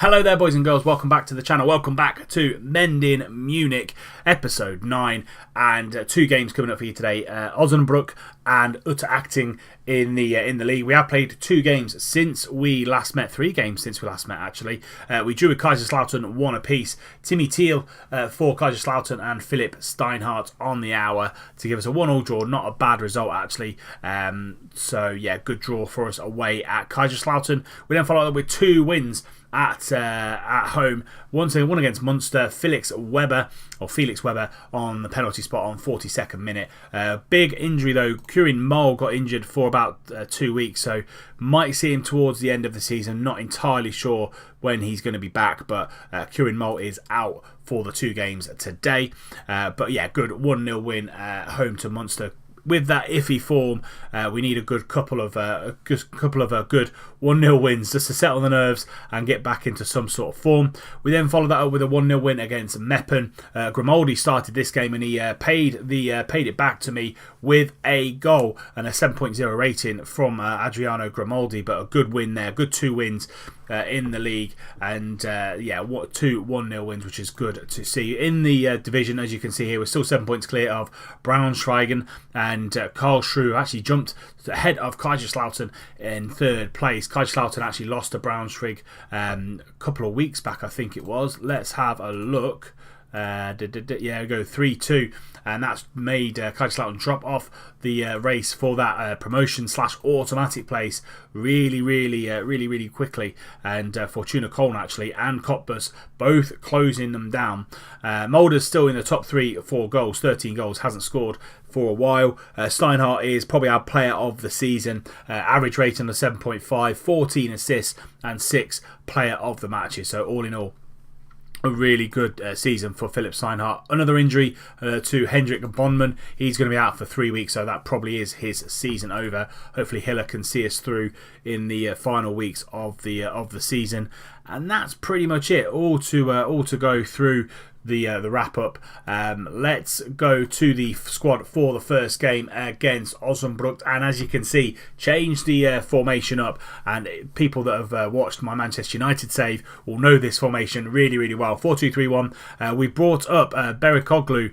Hello there, boys and girls. Welcome back to the channel. Welcome back to Mending Munich, episode 9, and 2 games coming up for you today. Osnabrück and Utter Acting in the league. We have played 2 games since we last met. 3 games since we last met, actually. We drew with Kaiserslautern 1 apiece. Timmy Thiel for Kaiserslautern and Philipp Steinhardt on the hour to give us a 1-1 draw. Not a bad result, actually. So yeah, good draw for us away at Kaiserslautern. We then followed up with 2 wins at home. One against Munster. Felix Weber on the penalty spot on 42nd minute. Big injury though. Kurin Mol got injured for about 2 weeks, so might see him towards the end of the season. Not entirely sure when he's going to be back, but Kurin Mol is out for the 2 games today. But yeah, good 1-0 win home to Munster. With that iffy form, we need a good couple of good 1-0 wins just to settle the nerves and get back into some sort of form. We then followed that up with a 1-0 win against Meppen. Grimaldi started this game and he paid it back to me with a goal and a 7.0 rating from Adriano Grimaldi. But a good win there, good 2 wins in the league, and yeah, 2 1-0 wins, which is good to see. In the division, as you can see here, we're still 7 points clear of Braunschweig, and Karlsruhe actually jumped ahead of Kaiserslautern in 3rd place. Kaiserslautern actually lost to Braunschweig a couple of weeks back, I think it was. Let's have a look. Yeah, go 3-2, and that's made Kaiserslautern drop off the race for that promotion / automatic place really quickly. And Fortuna Köln actually and Cottbus both closing them down. Mulder's still in the top 3 for goals, 13 goals, hasn't scored for a while. Steinhardt is probably our player of the season. Average rating of 7.5, 14 assists and 6 player of the matches. So all in all, a really good season for Philipp Steinhardt. Another injury to Hendrik Bondman. He's going to be out for 3 weeks, so that probably is his season over. Hopefully Hiller can see us through in the final weeks of the season. And that's pretty much it. All to go through the wrap up. Let's go to the squad for the first game against Osnabrück, and as you can see, changed the formation up, and people that have watched my Manchester United save will know this formation really well. 4-2-3-1. We brought up Berikoglu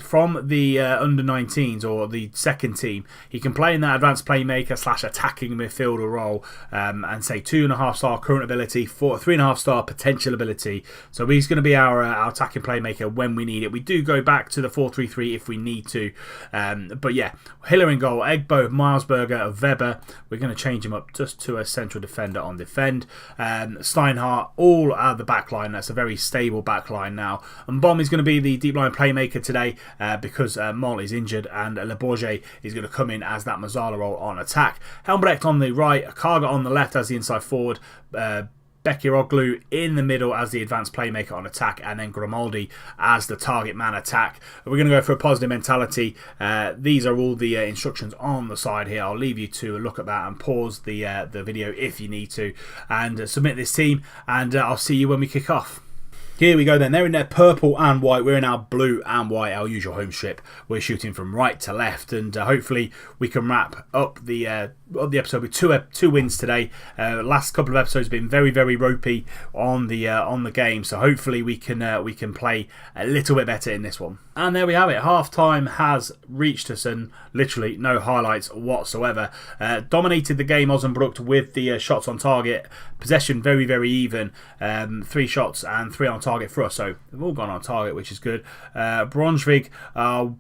from the under-19s, or the second team. He can play in that advanced playmaker / attacking midfielder role, and say 2.5-star current ability, 3.5-star potential ability. So he's going to be our attacking playmaker when we need it. We do go back to the 4-3-3 if we need to, but yeah, Hiller in goal, Egbo, Milesberger, Weber. We're going to change him up just to a central defender on defend. Steinhardt all out of the back line. That's a very stable back line now, and Bomb is going to be the deep line playmaker today because Moll is injured, and Le Bourget is going to come in as that Mazzala role on attack. Helmbrecht on the right, Karga on the left as the inside forward, Bekiroglu in the middle as the advanced playmaker on attack, and then Grimaldi as the target man attack. We're going to go for a positive mentality. These are all the instructions on the side here. I'll leave you to look at that and pause the video if you need to, and submit this team, and I'll see you when we kick off. Here we go then. They're in their purple and white. We're in our blue and white, our usual home strip. We're shooting from right to left, and hopefully we can wrap up the episode with two wins today. Last couple of episodes have been very ropey on the game, so hopefully we can play a little bit better in this one. And there we have it. Half time has reached us, and literally no highlights whatsoever. Dominated the game, Osnabrück, with the shots on target. Possession very even. 3 shots and 3 on target for us, so they've all gone on target, which is good. Braunschweig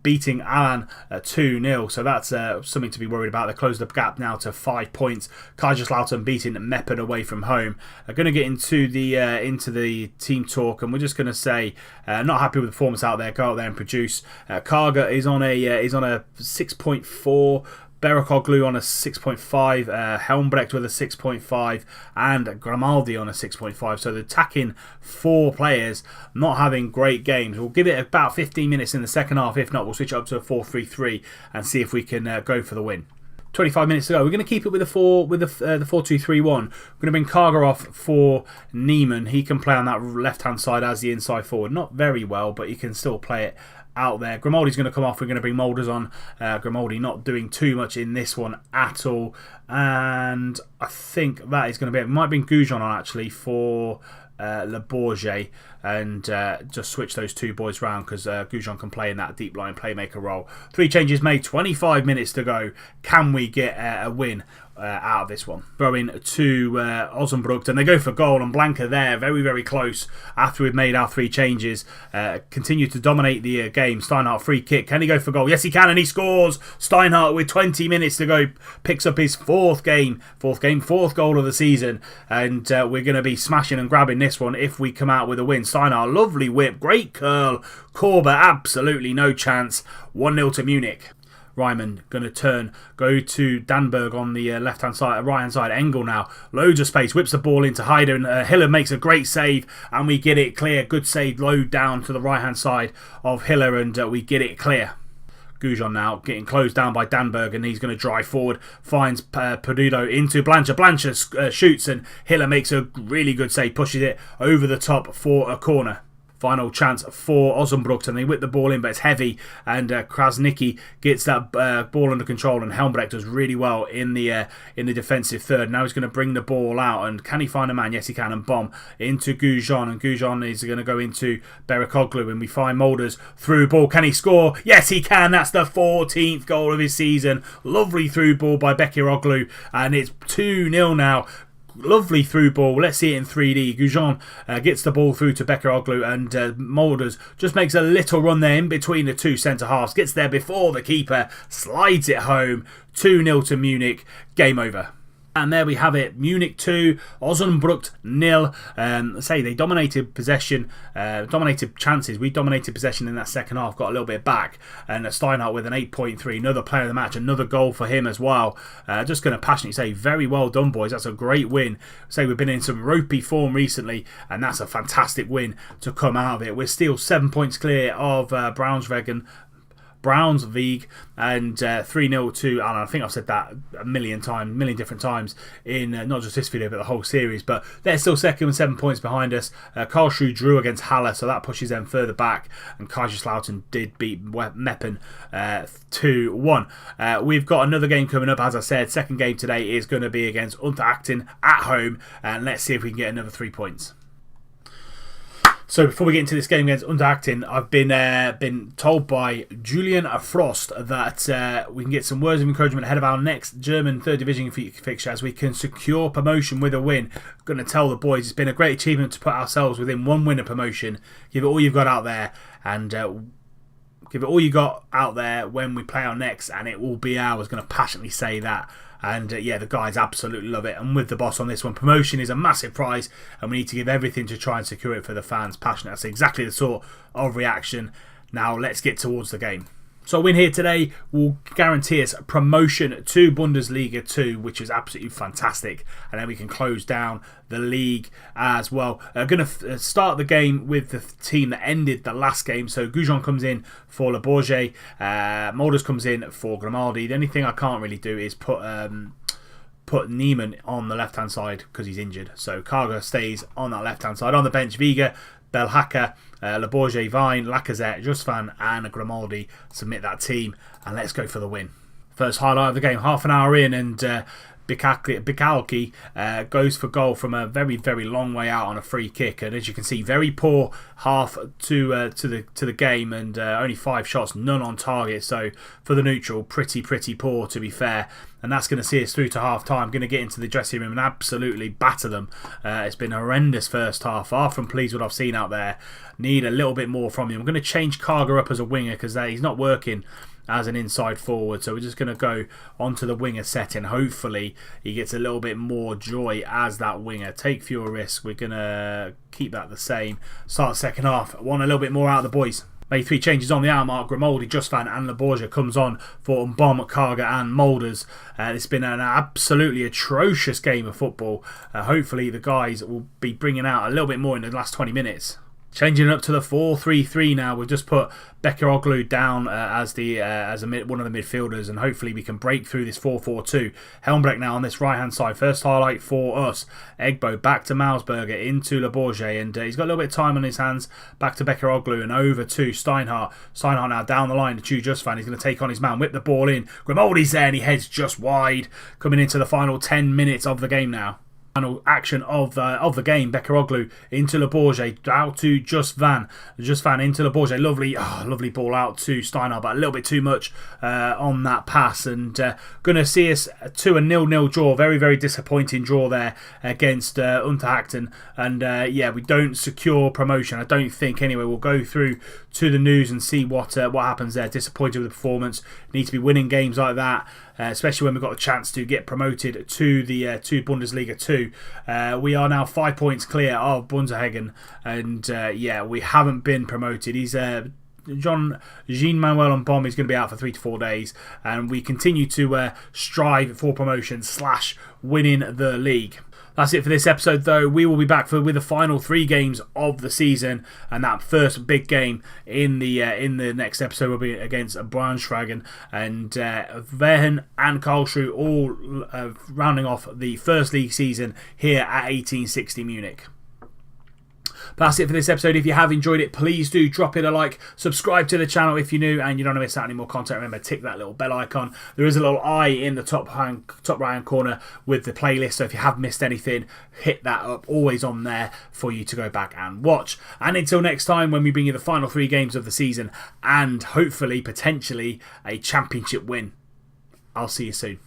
beating Alan 2-0, so that's something to be worried about. They closed the gap now to 5 points. Kaiserslautern beating Meppen away from home. I'm going to get into the team talk, and we're just going to say not happy with the performance out there. Go out there and produce. Karga is on a 6.4. Berikoglu on a 6.5, Helmbrecht with a 6.5, and Grimaldi on a 6.5. So the attacking 4 players not having great games. We'll give it about 15 minutes in the second half. If not, we'll switch it up to a 4-3-3 and see if we can go for the win. 25 minutes to go. We're going to keep it with the 4-2-3-1. We're going to bring Karga off for Niemann. He can play on that left-hand side as the inside forward. Not very well, but he can still play it out there. Grimaldi's going to come off. We're going to bring Mulders on. Grimaldi not doing too much in this one at all. And I think that is going to be it. We might bring Goujon on actually for Le Bourget and just switch those two boys around because Goujon can play in that deep line playmaker role. 3 changes made, 25 minutes to go. Can we get a win out of this one? Throwing to Osnabrück, and they go for goal, and Blanca there, very, very close after we've made our 3 changes. Continue to dominate the game. Steinhardt free kick. Can he go for goal? Yes, he can, and he scores. Steinhardt with 20 minutes to go picks up his fourth goal of the season, and we're going to be smashing and grabbing this one if we come out with a win. Steinhardt, lovely whip, great curl. Korber, absolutely no chance. 1-0 to Munich. Ryman going to go to Danberg on the left-hand side, right-hand side. Engel now, loads of space, whips the ball into Heider, and Hiller makes a great save, and we get it clear. Good save, low down to the right-hand side of Hiller, and we get it clear. Goujon now getting closed down by Danberg, and he's going to drive forward, finds Perdudo into Blanchard. Blanchard shoots, and Hiller makes a really good save, pushes it over the top for a corner. Final chance for Osnabrück, and they whip the ball in, but it's heavy, and Krasnicki gets that ball under control, and Helmbrecht does really well in the defensive third. Now he's going to bring the ball out, and can he find a man? Yes, he can, and bomb into Goujon, and Goujon is going to go into Berekoglu, and we find Molders through ball. Can he score? Yes, he can. That's the 14th goal of his season. Lovely through ball by Berekoglu, and it's 2-0 now. Lovely through ball. Let's see it in 3D. Goujon gets the ball through to Berekoglu, and Molders just makes a little run there in between the two centre halves. Gets there before the keeper. Slides it home. 2-0 to Munich. Game over. And there we have it. Munich 2, Osnabrück 0. They dominated possession, dominated chances. We dominated possession in that second half, got a little bit back. And Steinhardt with an 8.3, another player of the match, another goal for him as well. Just going to passionately say, very well done, boys. That's a great win. We've been in some ropey form recently, and that's a fantastic win to come out of it. We're still 7 points clear of Braunschweig, and 3-0 to, and I think I've said that a million different times in not just this video but the whole series, but they're still second with 7 points behind us. Karlsruhe drew against Halle, so that pushes them further back, and Kaiserslautern did beat Meppen 2-1. We've got another game coming up, as I said. Second game today is going to be against Unterhaching at home, and let's see if we can get another 3 points. So before we get into this game against Unterhaching, I've been told by Julian Frost that we can get some words of encouragement ahead of our next German third division fixture, as we can secure promotion with a win. I'm going to tell the boys it's been a great achievement to put ourselves within one win of promotion. Give it all you've got out there, and give it all you got out there when we play our next, and it will be ours. Going to passionately say that. And the guys absolutely love it. And with the boss on this one, promotion is a massive prize, and we need to give everything to try and secure it for the fans. Passionate. That's exactly the sort of reaction. Now let's get towards the game. So a win here today will guarantee us promotion to Bundesliga 2, which is absolutely fantastic. And then we can close down the league as well. Going to start the game with the team that ended the last game. So Goujon comes in for Le Bourget. Molders comes in for Grimaldi. The only thing I can't really do is put Niemann on the left-hand side because he's injured. So Karga stays on that left-hand side. On the bench, Viga, Belhacca, Le Bourget, Vine, Lacazette, Justvan and Grimaldi submit that team, and let's go for the win. First highlight of the game, half an hour in, and Bikalki goes for goal from a very, very long way out on a free kick, and as you can see, very poor half to the game, and only 5 shots, none on target. So for the neutral, pretty poor to be fair. And that's going to see us through to half time. Going to get into the dressing room and absolutely batter them. It's been a horrendous first half. Far from pleased with what I've seen out there. Need a little bit more from him. I'm going to change Karga up as a winger because he's not working as an inside forward. So we're just going to go onto the winger setting. Hopefully he gets a little bit more joy as that winger. Take fewer risks. We're going to keep that the same. Start second half. Want a little bit more out of the boys. Made 3 changes on the hour mark. Grimaldi, Justvan and Le Bourget comes on for Mbom, Karga and Molders. It's been an absolutely atrocious game of football. Hopefully the guys will be bringing out a little bit more in the last 20 minutes. Changing it up to the 4-3-3 now. We've just put Berekoglu down as one of the midfielders, and hopefully we can break through this 4-4-2. Helmbrecht now on this right hand side. First highlight for us. Egbo back to Mausberger into Le Bourget, and he's got a little bit of time on his hands. Back to Berekoglu and over to Steinhardt. Steinhardt now down the line to Justvan. He's going to take on his man, whip the ball in. Grimaldi's there and he heads just wide. Coming into the final 10 minutes of the game now. Final action of the game, Bekaroglu into Le Bourget, out to Just Van into Le Bourget, lovely ball out to Steinar, but a little bit too much on that pass, and going to see us to a 0-0 draw. Very, very disappointing draw there against Unterhaching, and we don't secure promotion, I don't think. Anyway, we'll go through to the news and see what happens there. Disappointed with the performance. Need to be winning games like that, especially when we've got a chance to get promoted to the to Bundesliga 2. We are now 5 points clear of Bunzenhagen, and we haven't been promoted. He's Jean-Manuel Mbom is going to be out for 3 to 4 days, and we continue to strive for promotion / winning the league. That's it for this episode, though. We will be back with the final 3 games of the season, and that first big game in the next episode will be against Braunschweig and Wehen and Karlsruhe, all rounding off the first league season here at 1860 Munich. But that's it for this episode. If you have enjoyed it, please do drop it a like, subscribe to the channel if you're new and you don't want to miss out any more content. Remember, tick that little bell icon. There is a little eye in the top right hand corner with the playlist, so if you have missed anything, hit that up, always on there for you to go back and watch. And until next time, when we bring you the final 3 games of the season and hopefully, potentially, a championship win, I'll see you soon.